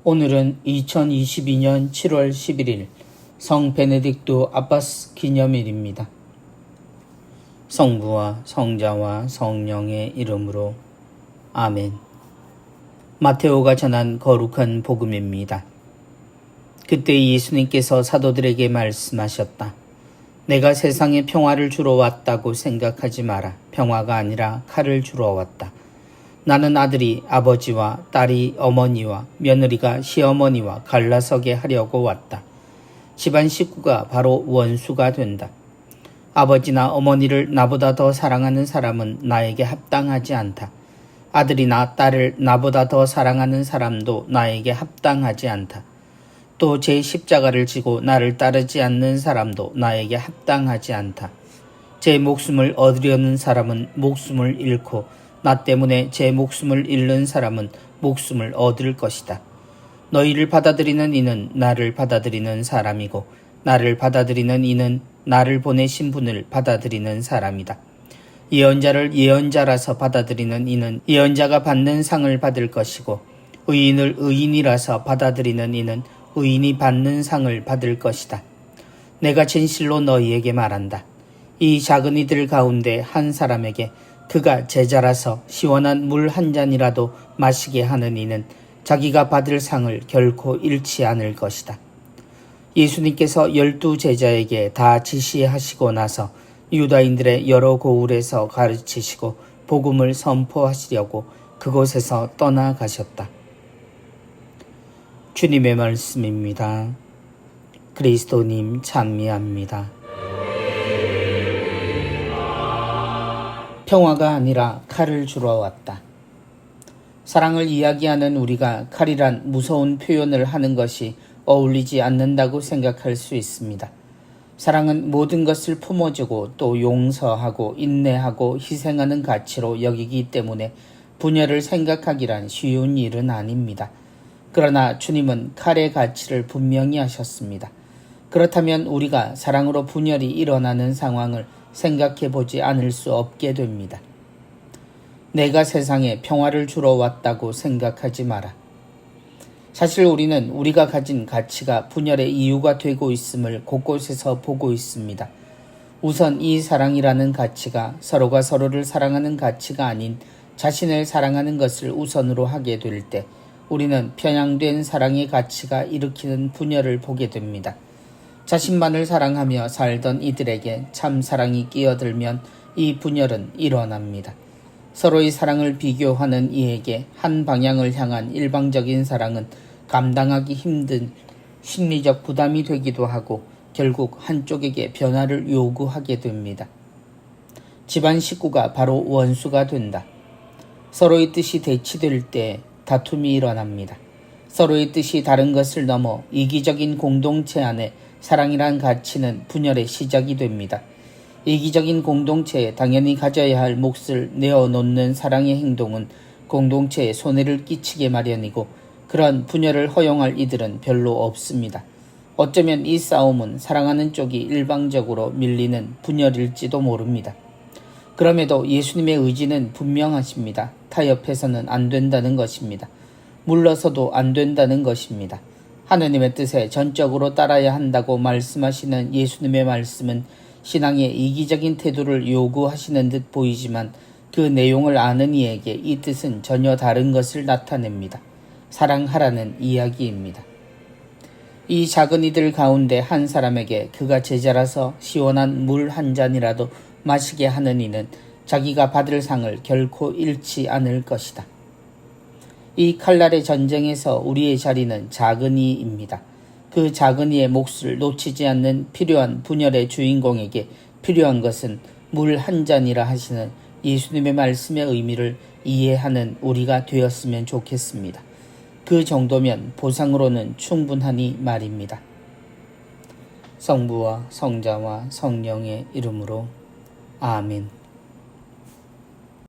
오늘은 2022년 7월 11일 성 베네딕토 아바스 기념일입니다. 성부와 성자와 성령의 이름으로 아멘. 마테오가 전한 거룩한 복음입니다. 그때 예수님께서 사도들에게 말씀하셨다. 내가 세상에 평화를 주러 왔다고 생각하지 마라. 평화가 아니라 칼을 주러 왔다. 나는 아들이 아버지와 딸이 어머니와 며느리가 시어머니와 갈라서게 하려고 왔다. 집안 식구가 바로 원수가 된다. 아버지나 어머니를 나보다 더 사랑하는 사람은 나에게 합당하지 않다. 아들이나 딸을 나보다 더 사랑하는 사람도 나에게 합당하지 않다. 또 제 십자가를 지고 나를 따르지 않는 사람도 나에게 합당하지 않다. 제 목숨을 얻으려는 사람은 목숨을 잃고 나 때문에 제 목숨을 잃는 사람은 목숨을 얻을 것이다. 너희를 받아들이는 이는 나를 받아들이는 사람이고 나를 받아들이는 이는 나를 보내신 분을 받아들이는 사람이다. 예언자를 예언자라서 받아들이는 이는 예언자가 받는 상을 받을 것이고 의인을 의인이라서 받아들이는 이는 의인이 받는 상을 받을 것이다. 내가 진실로 너희에게 말한다. 이 작은 이들 가운데 한 사람에게 그가 제자라서 시원한 물 한 잔이라도 마시게 하는 이는 자기가 받을 상을 결코 잃지 않을 것이다. 예수님께서 12 제자에게 다 지시하시고 나서 유다인들의 여러 고을에서 가르치시고 복음을 선포하시려고 그곳에서 떠나가셨다. 주님의 말씀입니다. 그리스도님 찬미합니다. 평화가 아니라 칼을 주러 왔다. 사랑을 이야기하는 우리가 칼이란 무서운 표현을 하는 것이 어울리지 않는다고 생각할 수 있습니다. 사랑은 모든 것을 품어주고 또 용서하고 인내하고 희생하는 가치로 여기기 때문에 분열을 생각하기란 쉬운 일은 아닙니다. 그러나 주님은 칼의 가치를 분명히 하셨습니다. 그렇다면 우리가 사랑으로 분열이 일어나는 상황을 생각해 보지 않을 수 없게 됩니다. 내가 세상에 평화를 주러 왔다고 생각하지 마라. 사실 우리는 우리가 가진 가치가 분열의 이유가 되고 있음을 곳곳에서 보고 있습니다. 우선 이 사랑이라는 가치가 서로가 서로를 사랑하는 가치가 아닌 자신을 사랑하는 것을 우선으로 하게 될 때 우리는 편향된 사랑의 가치가 일으키는 분열을 보게 됩니다. 자신만을 사랑하며 살던 이들에게 참 사랑이 끼어들면 이 분열은 일어납니다. 서로의 사랑을 비교하는 이에게 한 방향을 향한 일방적인 사랑은 감당하기 힘든 심리적 부담이 되기도 하고 결국 한쪽에게 변화를 요구하게 됩니다. 집안 식구가 바로 원수가 된다. 서로의 뜻이 대치될 때 다툼이 일어납니다. 서로의 뜻이 다른 것을 넘어 이기적인 공동체 안에 사랑이란 가치는 분열의 시작이 됩니다. 이기적인 공동체에 당연히 가져야 할 몫을 내어놓는 사랑의 행동은 공동체에 손해를 끼치게 마련이고 그런 분열을 허용할 이들은 별로 없습니다. 어쩌면 이 싸움은 사랑하는 쪽이 일방적으로 밀리는 분열일지도 모릅니다. 그럼에도 예수님의 의지는 분명하십니다. 타협해서는 안 된다는 것입니다. 물러서도 안 된다는 것입니다. 하느님의 뜻에 전적으로 따라야 한다고 말씀하시는 예수님의 말씀은 신앙의 이기적인 태도를 요구하시는 듯 보이지만 그 내용을 아는 이에게 이 뜻은 전혀 다른 것을 나타냅니다. 사랑하라는 이야기입니다. 이 작은 이들 가운데 한 사람에게 그가 제자라서 시원한 물 한 잔이라도 마시게 하는 이는 자기가 받을 상을 결코 잃지 않을 것이다. 이 칼날의 전쟁에서 우리의 자리는 작은 이입니다. 그 작은 이의 몫을 놓치지 않는 필요한 분열의 주인공에게 필요한 것은 물 한 잔이라 하시는 예수님의 말씀의 의미를 이해하는 우리가 되었으면 좋겠습니다. 그 정도면 보상으로는 충분하니 말입니다. 성부와 성자와 성령의 이름으로 아멘.